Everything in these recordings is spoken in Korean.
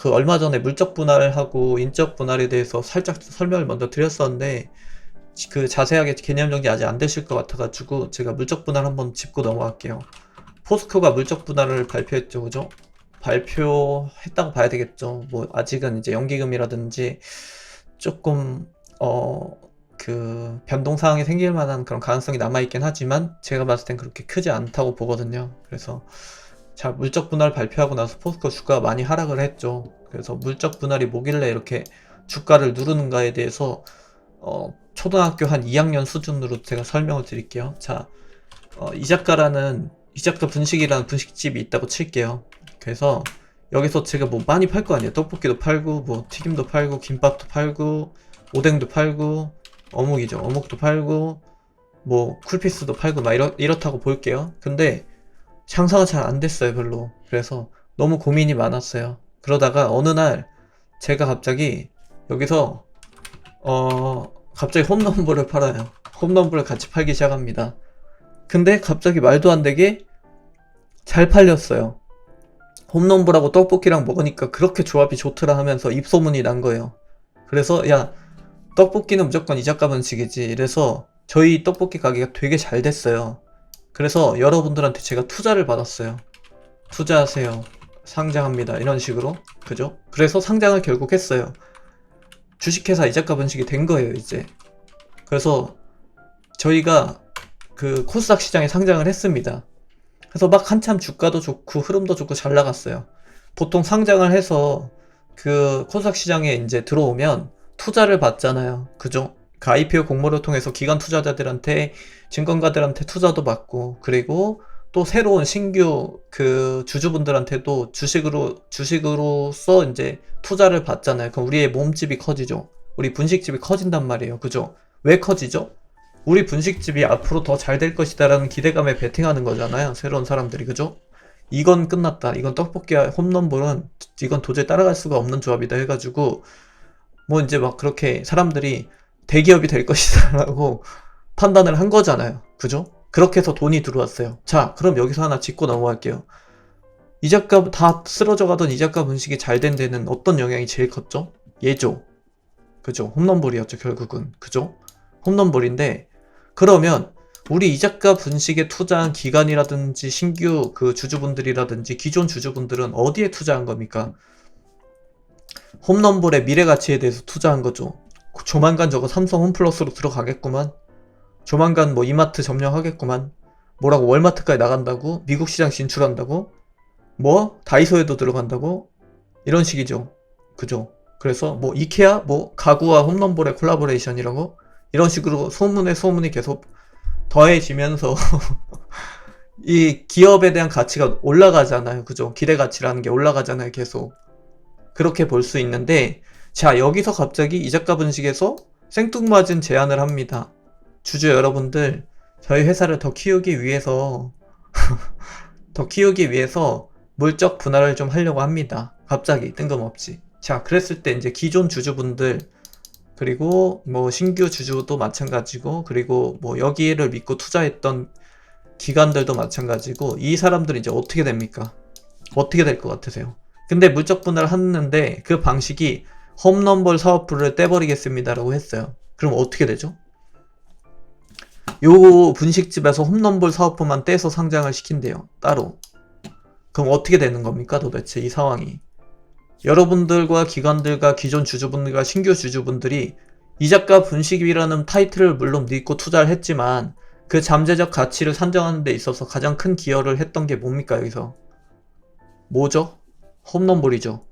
그 얼마 전에 물적 분할하고 인적 분할에 대해서 살짝 설명을 먼저 드렸었는데 그 자세하게 개념 정리 아직 안 되실 것 같아가지고 제가 물적 분할 한번 짚고 넘어갈게요. 포스코가 물적 분할을 발표했죠, 그죠? 발표했다고 봐야 되겠죠. 뭐 아직은 이제 연기금이라든지 조금 그 변동 사항이 생길 만한 그런 가능성이 남아있긴 하지만 제가 봤을 땐 그렇게 크지 않다고 보거든요. 그래서 자, 물적 분할 발표하고 나서 포스코 주가가 많이 하락을 했죠. 그래서 물적 분할이 뭐길래 이렇게 주가를 누르는가에 대해서 초등학교 한 2학년 수준으로 제가 설명을 드릴게요. 자, 이작가 분식이라는 분식집이 있다고 칠게요. 그래서 여기서 제가 뭐 많이 팔 거 아니에요. 떡볶이도 팔고 뭐 튀김도 팔고 김밥도 팔고 오뎅도 팔고 어묵이죠. 어묵도 팔고 뭐 쿨피스도 팔고 막 이렇다고 볼게요. 근데 장사가 잘 안 됐어요, 별로. 그래서 너무 고민이 많았어요. 그러다가 어느 날 제가 갑자기 여기서 갑자기 홈런볼을 팔아요. 홈런볼을 같이 팔기 시작합니다. 근데 갑자기 말도 안 되게 잘 팔렸어요. 홈런볼하고 떡볶이랑 먹으니까 그렇게 조합이 좋더라 하면서 입소문이 난 거예요. 그래서 야, 떡볶이는 무조건 이작가 분식이지. 이래서 저희 떡볶이 가게가 되게 잘 됐어요. 그래서 여러분들한테 제가 투자를 받았어요. 투자하세요. 상장합니다. 이런 식으로. 그죠? 그래서 상장을 결국 했어요. 주식회사 이작가 분식이 된 거예요, 이제. 그래서 저희가 그 코스닥 시장에 상장을 했습니다. 그래서 막 한참 주가도 좋고 흐름도 좋고 잘 나갔어요. 보통 상장을 해서 그 코스닥 시장에 이제 들어오면 투자를 받잖아요. 그죠? 그 IPO 공모를 통해서 기관 투자자들한테 증권가들한테 투자도 받고 그리고 또 새로운 신규 그 주주분들한테도 주식으로서 이제 투자를 받잖아요. 그럼 우리의 몸집이 커지죠. 우리 분식집이 커진단 말이에요. 그죠? 왜 커지죠? 우리 분식집이 앞으로 더 잘 될 것이다 라는 기대감에 베팅하는 거잖아요. 새로운 사람들이. 그죠? 이건 끝났다. 이건 떡볶이와 홈런볼은 이건 도저히 따라갈 수가 없는 조합이다 해가지고 뭐 이제 막 그렇게 사람들이 대기업이 될 것이다 라고 판단을 한 거잖아요. 그죠? 그렇게 해서 돈이 들어왔어요. 자, 그럼 여기서 하나 짚고 넘어갈게요. 이작가 다 쓰러져 가던 이작가 분식이 잘 된 데는 어떤 영향이 제일 컸죠? 얘죠. 그죠? 홈런볼이었죠, 결국은. 그죠? 홈런볼인데 그러면 우리 이작가 분식에 투자한 기관이라든지 신규 그 주주분들이라든지 기존 주주분들은 어디에 투자한 겁니까? 홈런볼의 미래 가치에 대해서 투자한 거죠. 조만간 저거 삼성 홈플러스로 들어가겠구만. 조만간 뭐 이마트 점령하겠구만. 뭐라고 월마트까지 나간다고? 미국 시장 진출한다고? 뭐 다이소에도 들어간다고? 이런 식이죠. 그죠? 그래서 뭐 이케아? 뭐 가구와 홈런볼의 콜라보레이션이라고? 이런 식으로 소문이 계속 더해지면서 이 기업에 대한 가치가 올라가잖아요. 그죠? 기대 가치라는 게 올라가잖아요. 계속. 그렇게 볼 수 있는데 자, 여기서 갑자기 이작가 분식에서 생뚱맞은 제안을 합니다. 주주 여러분들, 저희 회사를 더 키우기 위해서 물적 분할을 좀 하려고 합니다. 갑자기 뜬금없이. 자, 그랬을 때 이제 기존 주주분들 그리고 뭐 신규 주주도 마찬가지고 그리고 뭐 여기를 믿고 투자했던 기관들도 마찬가지고 이 사람들이 이제 어떻게 됩니까? 어떻게 될 것 같으세요? 근데 물적 분할을 했는데 그 방식이 홈런볼 사업부를 떼버리겠습니다라고 했어요. 그럼 어떻게 되죠? 요 분식집에서 홈런볼 사업부만 떼서 상장을 시킨대요. 따로. 그럼 어떻게 되는 겁니까? 도대체 이 상황이. 여러분들과 기관들과 기존 주주분들과 신규 주주분들이 이작가 분식이라는 타이틀을 물론 믿고 투자를 했지만 그 잠재적 가치를 산정하는 데 있어서 가장 큰 기여를 했던 게 뭡니까? 여기서 뭐죠? 홈런볼이죠.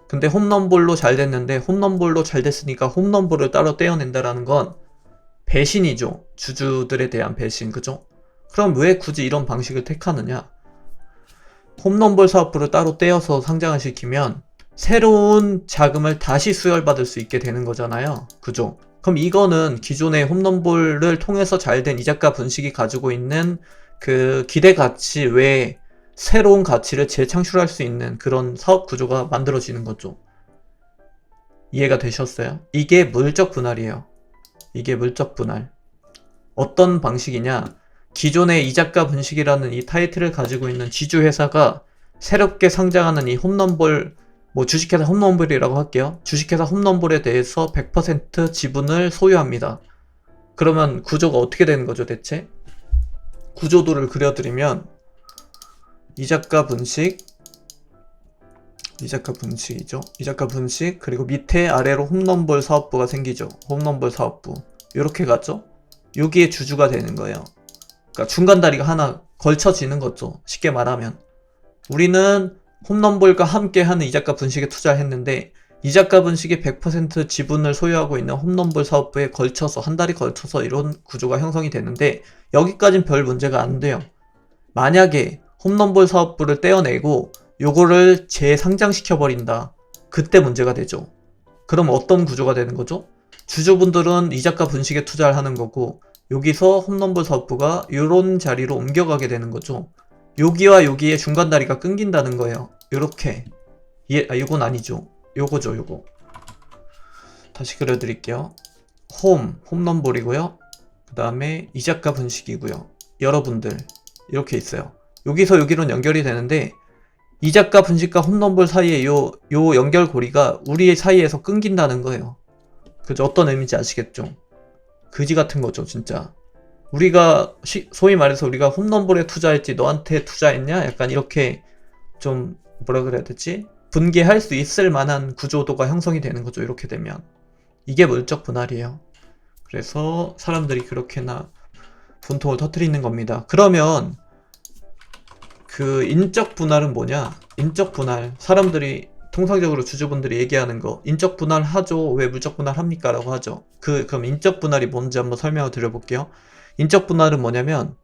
근데 홈런볼로 잘 됐는데 홈런볼로 잘 됐으니까 홈런볼을 따로 떼어낸다라는 건 배신이죠. 주주들에 대한 배신. 그죠? 그럼 왜 굳이 이런 방식을 택하느냐? 홈런볼 사업부를 따로 떼어서 상장을 시키면 새로운 자금을 다시 수혈받을 수 있게 되는 거잖아요. 그죠? 그럼 이거는 기존의 홈런볼을 통해서 잘 된 이작가 분식이 가지고 있는 그 기대 가치 외에 새로운 가치를 재창출할 수 있는 그런 사업 구조가 만들어지는 거죠. 이해가 되셨어요? 이게 물적 분할이에요. 이게 물적 분할. 어떤 방식이냐? 기존의 이작가 분식이라는 이 타이틀을 가지고 있는 지주회사가 새롭게 상장하는 이 홈런볼 뭐 주식회사 홈런볼이라고 할게요. 주식회사 홈런볼에 대해서 100% 지분을 소유합니다. 그러면 구조가 어떻게 되는 거죠, 대체? 구조도를 그려드리면 이자가 분식이죠. 이자가 분식, 그리고 밑에 아래로 홈런볼 사업부가 생기죠. 홈런볼 사업부. 이렇게 갔죠? 여기에 주주가 되는 거예요. 그러니까 중간 다리가 하나 걸쳐지는 거죠. 쉽게 말하면. 우리는 홈런볼과 함께 하는 이자가 분식에 투자했는데, 이자가 분식이 100% 지분을 소유하고 있는 홈런볼 사업부에 걸쳐서, 한 달이 걸쳐서 이런 구조가 형성이 되는데, 여기까진 별 문제가 안 돼요. 만약에 홈런볼 사업부를 떼어내고 요거를 재상장시켜버린다. 그때 문제가 되죠. 그럼 어떤 구조가 되는 거죠? 주주분들은 이자가 분식에 투자를 하는 거고, 여기서 홈런볼 사업부가 요런 자리로 옮겨가게 되는 거죠. 여기와 여기에 중간 다리가 끊긴다는 거예요. 요렇게. 요건 아니죠. 요거죠, 요거. 다시 그려드릴게요. 홈런볼이고요. 그 다음에 이자가 분식이고요. 여러분들, 이렇게 있어요. 여기서 여기로는 연결이 되는데, 이자가 분식과 홈런볼 사이에 요 연결고리가 우리 사이에서 끊긴다는 거예요. 그죠? 어떤 의미인지 아시겠죠? 그지 같은 거죠, 진짜. 우리가 소위 말해서 우리가 홈런볼에 투자했지 너한테 투자했냐? 약간 이렇게 좀 뭐라 그래야 되지? 분개할 수 있을 만한 구조도가 형성이 되는 거죠, 이렇게 되면. 이게 물적 분할이에요. 그래서 사람들이 그렇게나 분통을 터뜨리는 겁니다. 그러면 그 인적 분할은 뭐냐? 인적 분할. 사람들이 통상적으로 주주분들이 얘기하는 거, 인적 분할 하죠. 왜 물적 분할 합니까? 라고 하죠. 그럼 인적 분할이 뭔지 한번 설명을 드려볼게요. 인적 분할은 뭐냐면,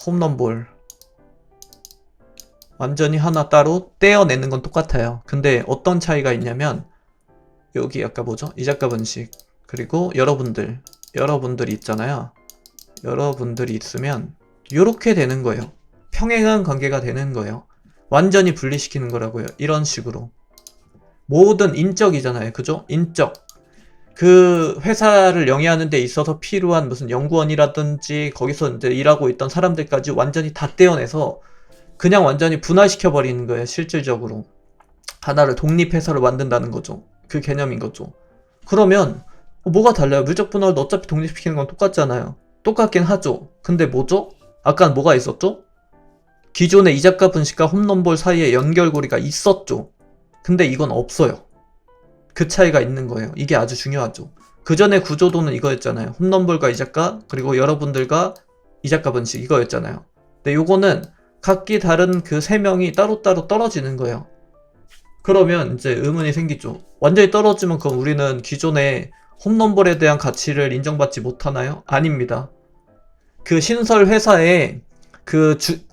홈런볼. 완전히 하나 따로 떼어내는 건 똑같아요. 근데 어떤 차이가 있냐면, 여기 아까 뭐죠? 이자가 분식. 그리고 여러분들이 있잖아요. 여러분들이 있으면, 요렇게 되는 거예요. 평행한 관계가 되는 거예요. 완전히 분리시키는 거라고요. 이런 식으로. 모든 인적이잖아요. 그죠? 인적. 그 회사를 영위하는 데 있어서 필요한 무슨 연구원이라든지 거기서 이제 일하고 있던 사람들까지 완전히 다 떼어내서 그냥 완전히 분할시켜 버리는 거예요. 실질적으로. 하나를 독립회사로 만든다는 거죠. 그 개념인 거죠. 그러면 뭐가 달라요? 물적 분할도 어차피 독립시키는 건 똑같잖아요. 똑같긴 하죠. 근데 뭐죠? 아까는 뭐가 있었죠? 기존의 이자가 분식과 홈런볼 사이에 연결고리가 있었죠. 근데 이건 없어요. 그 차이가 있는 거예요. 이게 아주 중요하죠. 그 전에 구조도는 이거였잖아요. 홈런볼과 이자가, 그리고 여러분들과 이자가 분식 이거였잖아요. 근데 요거는 각기 다른 그 세 명이 따로따로 떨어지는 거예요. 그러면 이제 의문이 생기죠. 완전히 떨어지면 그럼 우리는 기존의 홈런볼에 대한 가치를 인정받지 못하나요? 아닙니다. 그 신설 회사에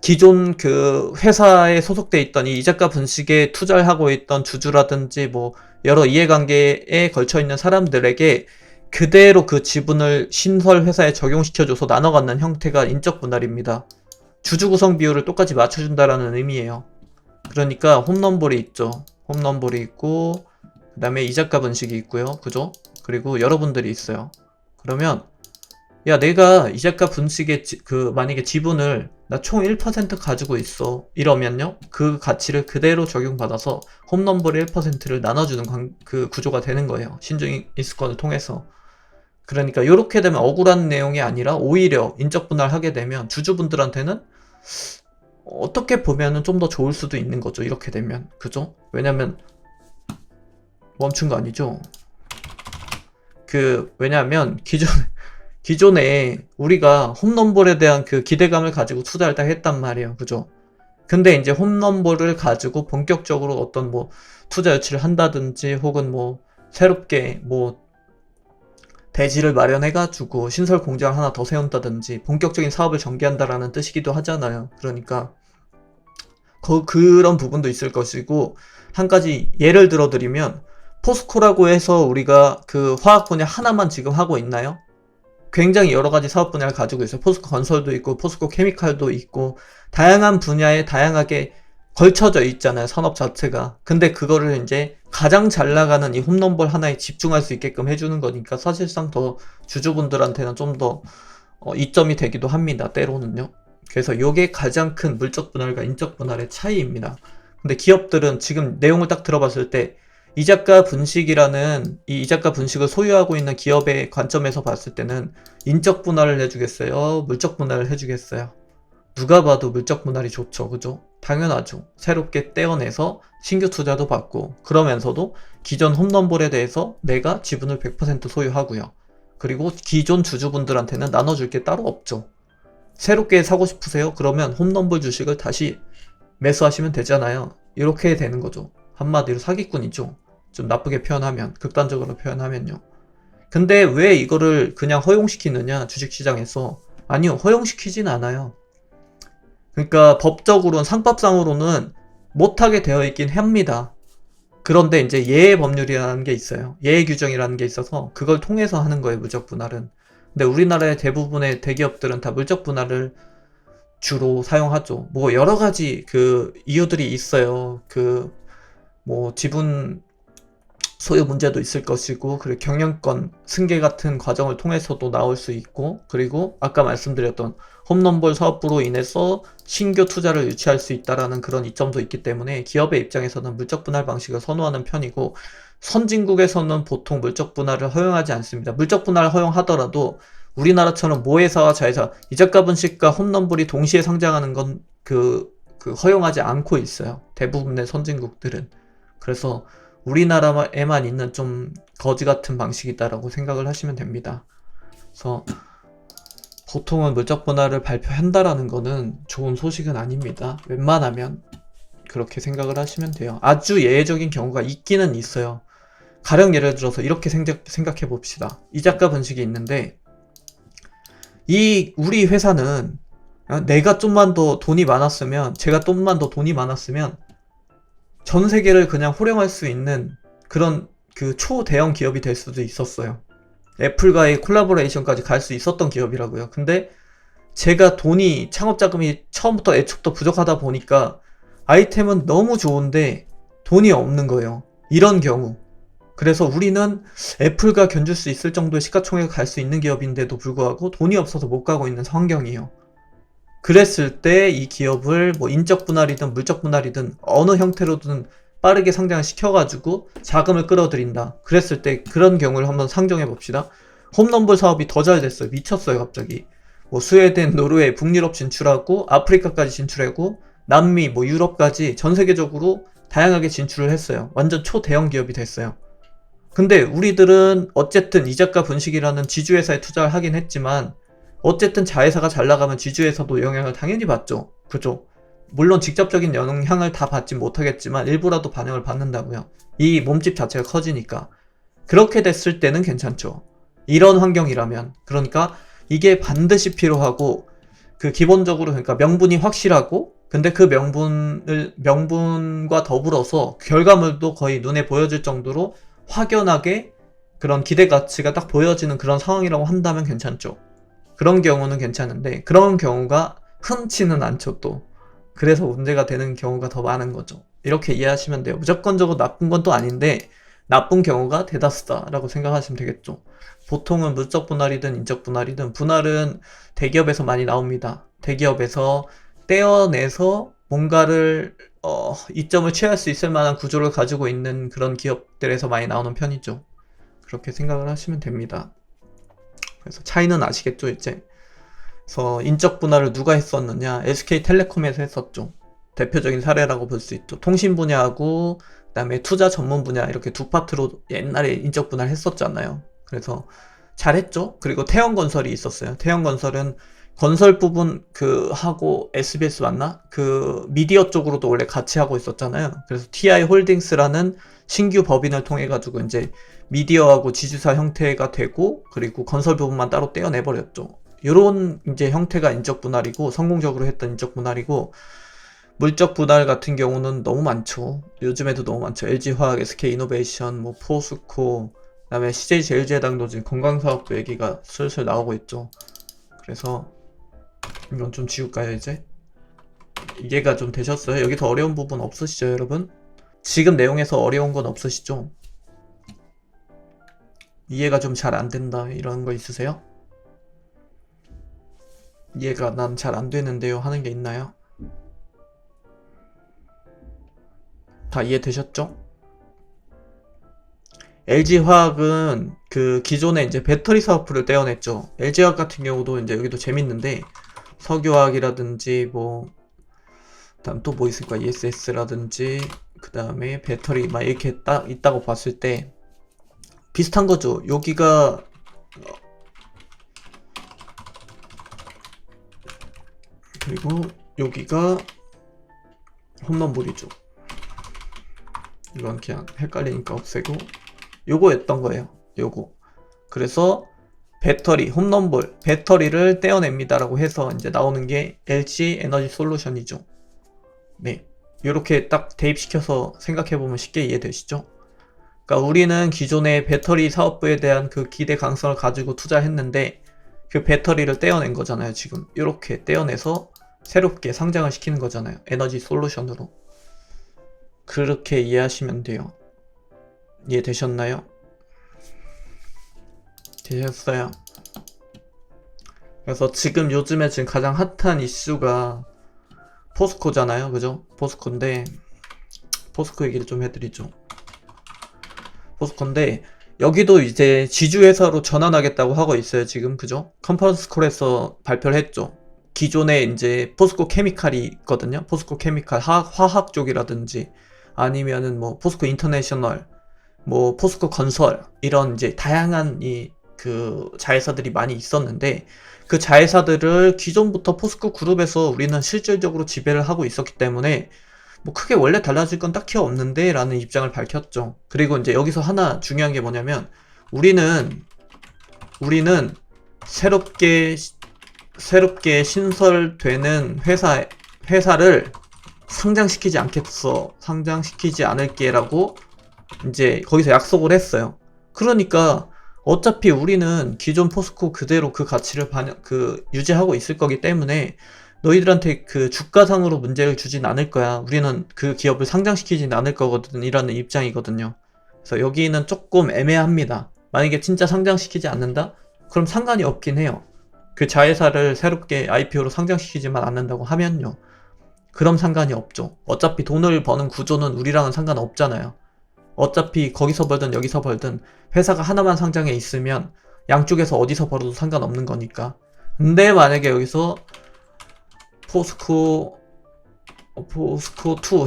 기존 그 회사에 소속돼 있던 이 이자가 분식에 투자를 하고 있던 주주라든지 뭐 여러 이해관계에 걸쳐 있는 사람들에게 그대로 그 지분을 신설 회사에 적용시켜줘서 나눠 갖는 형태가 인적 분할입니다. 주주 구성 비율을 똑같이 맞춰준다라는 의미예요. 그러니까 홈런볼이 있죠. 홈런볼이 있고, 그 다음에 이자가 분식이 있고요. 그죠? 그리고 여러분들이 있어요. 그러면 야, 내가 이자가 분식의 만약에 지분을 나 총 1% 가지고 있어. 이러면요. 그 가치를 그대로 적용받아서 홈런볼의 1%를 나눠주는 그 구조가 되는 거예요. 신중인수권을 통해서. 그러니까 이렇게 되면 억울한 내용이 아니라 오히려 인적 분할하게 되면 주주분들한테는 어떻게 보면은 좀 더 좋을 수도 있는 거죠. 이렇게 되면. 그죠? 왜냐면 멈춘 거 아니죠? 왜냐면 기존에 우리가 홈런볼에 대한 그 기대감을 가지고 투자를 딱 했단 말이에요. 그죠? 근데 이제 홈런볼을 가지고 본격적으로 어떤 뭐 투자 유치를 한다든지 혹은 뭐 새롭게 뭐 대지를 마련해가지고 신설 공장을 하나 더 세운다든지 본격적인 사업을 전개한다라는 뜻이기도 하잖아요. 그러니까 그런 부분도 있을 것이고, 한 가지 예를 들어드리면 포스코라고 해서 우리가 그 화학 분야 하나만 지금 하고 있나요? 굉장히 여러 가지 사업 분야를 가지고 있어요. 포스코 건설도 있고 포스코 케미칼도 있고 다양한 분야에 다양하게 걸쳐져 있잖아요. 산업 자체가. 근데 그거를 이제 가장 잘 나가는 이 홈런볼 하나에 집중할 수 있게끔 해주는 거니까 사실상 더 주주분들한테는 좀 더 이점이 되기도 합니다. 때로는요. 그래서 이게 가장 큰 물적 분할과 인적 분할의 차이입니다. 근데 기업들은 지금 내용을 딱 들어봤을 때 이자가 분식이라는 이 이자가 분식을 소유하고 있는 기업의 관점에서 봤을 때는 인적 분할을 해주겠어요? 물적 분할을 해주겠어요? 누가 봐도 물적 분할이 좋죠. 그죠? 당연하죠. 새롭게 떼어내서 신규 투자도 받고 그러면서도 기존 홈런볼에 대해서 내가 지분을 100% 소유하고요. 그리고 기존 주주분들한테는 나눠줄 게 따로 없죠. 새롭게 사고 싶으세요? 그러면 홈런볼 주식을 다시 매수하시면 되잖아요. 이렇게 되는 거죠. 한마디로 사기꾼이죠. 좀 나쁘게 표현하면, 극단적으로 표현하면요. 근데 왜 이거를 그냥 허용시키느냐, 주식시장에서. 아니요, 허용시키진 않아요. 그러니까 법적으로는, 상법상으로는 못하게 되어 있긴 합니다. 그런데 이제 예외 법률이라는 게 있어요. 예외 규정이라는 게 있어서 그걸 통해서 하는 거예요, 물적 분할은. 근데 우리나라의 대부분의 대기업들은 다 물적 분할을 주로 사용하죠. 뭐 여러 가지 그 이유들이 있어요. 그 뭐 지분 소유 문제도 있을 것이고, 그리고 경영권 승계 같은 과정을 통해서도 나올 수 있고, 그리고 아까 말씀드렸던 홈런볼 사업부로 인해서 신규 투자를 유치할 수 있다라는 그런 이점도 있기 때문에 기업의 입장에서는 물적 분할 방식을 선호하는 편이고, 선진국에서는 보통 물적 분할을 허용하지 않습니다. 물적 분할을 허용하더라도 우리나라처럼 모회사와 자회사, 이자가 분식과 홈런볼이 동시에 상장하는 건 허용하지 않고 있어요. 대부분의 선진국들은. 그래서 우리나라에만 있는 좀 거지 같은 방식이다라고 생각을 하시면 됩니다. 그래서 보통은 물적 분할을 발표한다라는 거는 좋은 소식은 아닙니다. 웬만하면 그렇게 생각을 하시면 돼요. 아주 예외적인 경우가 있기는 있어요. 가령 예를 들어서 이렇게 생각해 봅시다. 이자가 분식이 있는데 우리 회사는 내가 좀만 더 돈이 많았으면, 제가 좀만 더 돈이 많았으면 전 세계를 그냥 호령할 수 있는 그런 그 초대형 기업이 될 수도 있었어요. 애플과의 콜라보레이션까지 갈 수 있었던 기업이라고요. 근데 제가 창업 자금이 처음부터 애초부터 부족하다 보니까 아이템은 너무 좋은데 돈이 없는 거예요. 이런 경우. 그래서 우리는 애플과 견줄 수 있을 정도의 시가총액을 갈 수 있는 기업인데도 불구하고 돈이 없어서 못 가고 있는 환경이에요. 그랬을 때 이 기업을 뭐 인적 분할이든 물적 분할이든 어느 형태로든 빠르게 상장을 시켜가지고 자금을 끌어들인다. 그랬을 때 그런 경우를 한번 상정해 봅시다. 홈런볼 사업이 더 잘 됐어요. 미쳤어요, 갑자기. 뭐 스웨덴, 노르웨이, 북유럽 진출하고 아프리카까지 진출하고 남미, 뭐 유럽까지 전 세계적으로 다양하게 진출을 했어요. 완전 초대형 기업이 됐어요. 근데 우리들은 어쨌든 이자가 분식이라는 지주회사에 투자를 하긴 했지만 어쨌든 자회사가 잘 나가면 지주회사도 영향을 당연히 받죠. 그죠? 물론 직접적인 영향을 다 받지 못하겠지만 일부라도 반영을 받는다고요. 이 몸집 자체가 커지니까. 그렇게 됐을 때는 괜찮죠. 이런 환경이라면. 그러니까 이게 반드시 필요하고, 그 기본적으로 그러니까 명분이 확실하고, 근데 그 명분과 더불어서 결과물도 거의 눈에 보여질 정도로 확연하게 그런 기대 가치가 딱 보여지는 그런 상황이라고 한다면 괜찮죠. 그런 경우는 괜찮은데 그런 경우가 흔치는 않죠 또. 그래서 문제가 되는 경우가 더 많은 거죠. 이렇게 이해하시면 돼요. 무조건적으로 나쁜 건 또 아닌데 나쁜 경우가 대다수다라고 생각하시면 되겠죠. 보통은 물적 분할이든 인적 분할이든, 분할은 대기업에서 많이 나옵니다. 대기업에서 떼어내서 뭔가를 이점을 취할 수 있을 만한 구조를 가지고 있는 그런 기업들에서 많이 나오는 편이죠. 그렇게 생각을 하시면 됩니다. 그래서 차이는 아시겠죠, 이제? 그래서 인적 분할을 누가 했었느냐? SK텔레콤에서 했었죠. 대표적인 사례라고 볼 수 있죠. 통신 분야하고 그다음에 투자 전문 분야, 이렇게 두 파트로 옛날에 인적 분할 했었잖아요. 그래서 잘했죠. 그리고 태영건설이 있었어요. 태영건설은 건설 부분 하고 SBS 맞나? 미디어 쪽으로도 원래 같이 하고 있었잖아요. 그래서 TI 홀딩스라는 신규 법인을 통해 가지고 이제 미디어하고 지주사 형태가 되고, 그리고 건설 부분만 따로 떼어내버렸죠. 요런 이제 형태가 인적 분할이고, 성공적으로 했던 인적 분할이고, 물적 분할 같은 경우는 너무 많죠. 요즘에도 너무 많죠. LG화학, SK이노베이션, 뭐 포스코, 그다음에 CJ제일제당도 지금 건강사업도 얘기가 슬슬 나오고 있죠. 그래서 이건 좀 지울까요, 이제? 이해가 좀 되셨어요? 여기 더 어려운 부분 없으시죠, 여러분? 지금 내용에서 어려운 건 없으시죠? 이해가 좀 잘 안 된다, 이런 거 있으세요? 이해가 난 잘 안 되는데요 하는 게 있나요? 다 이해되셨죠? LG화학은 그 기존에 이제 배터리 사업부를 떼어냈죠. LG화학 같은 경우도 이제 여기도 재밌는데 석유화학이라든지 뭐 다음 또 뭐 있을까? ESS라든지 그 다음에 배터리 막 이렇게 딱 있다고 봤을 때 비슷한 거죠. 여기가 그리고 여기가 홈런볼이죠. 이건 그냥 헷갈리니까 없애고 요거였던 거예요. 요거. 그래서 배터리, 홈런볼, 배터리를 떼어냅니다 라고 해서 이제 나오는 게 LG 에너지 솔루션이죠. 네. 이렇게 딱 대입시켜서 생각해보면 쉽게 이해되시죠? 그러니까 우리는 기존의 배터리 사업부에 대한 그 기대 강성을 가지고 투자했는데 그 배터리를 떼어낸 거잖아요. 지금 이렇게 떼어내서 새롭게 상장을 시키는 거잖아요. 에너지 솔루션으로. 그렇게 이해하시면 돼요. 이해되셨나요? 되셨어요? 그래서 지금 요즘에 지금 가장 핫한 이슈가 포스코잖아요. 그죠? 포스코인데 포스코 얘기를 좀 해드리죠. 포스코인데 여기도 이제 지주회사로 전환하겠다고 하고 있어요. 지금 그죠? 컨퍼런스 콜에서 발표를 했죠. 기존에 이제 포스코 케미칼이 있거든요. 포스코 케미칼 화학 쪽이라든지 아니면은 뭐 포스코 인터내셔널 뭐 포스코 건설 이런 이제 다양한 이 그 자회사들이 많이 있었는데 그 자회사들을 기존부터 포스코 그룹에서 우리는 실질적으로 지배를 하고 있었기 때문에 뭐 크게 원래 달라질 건 딱히 없는데 라는 입장을 밝혔죠. 그리고 이제 여기서 하나 중요한 게 뭐냐면 우리는 새롭게 신설되는 회사를 상장시키지 않을게 라고 이제 거기서 약속을 했어요. 그러니까 어차피 우리는 기존 포스코 그대로 그 가치를 유지하고 있을 거기 때문에 너희들한테 그 주가상으로 문제를 주진 않을 거야. 우리는 그 기업을 상장시키진 않을 거거든. 이라는 입장이거든요. 그래서 여기는 조금 애매합니다. 만약에 진짜 상장시키지 않는다? 그럼 상관이 없긴 해요. 그 자회사를 새롭게 IPO로 상장시키지만 않는다고 하면요. 그럼 상관이 없죠. 어차피 돈을 버는 구조는 우리랑은 상관없잖아요. 어차피 거기서 벌든 여기서 벌든 회사가 하나만 상장해 있으면 양쪽에서 어디서 벌어도 상관없는 거니까. 근데 만약에 여기서 포스코2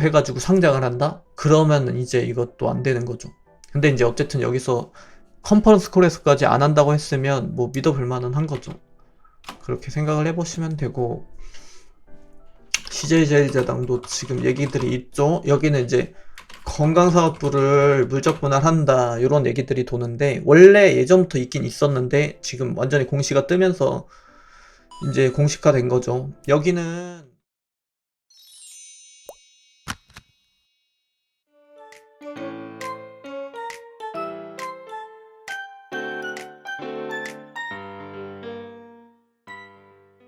해가지고 상장을 한다? 그러면 이제 이것도 안 되는 거죠. 근데 이제 어쨌든 여기서 컨퍼런스 콜에서까지 안 한다고 했으면 뭐 믿어볼 만은 한 거죠. 그렇게 생각을 해보시면 되고, CJ제일제당도 지금 얘기들이 있죠. 여기는 이제 건강사업부를 물적 분할한다 이런 얘기들이 도는데 원래 예전부터 있긴 있었는데 지금 완전히 공시가 뜨면서 이제 공식화된 거죠. 여기는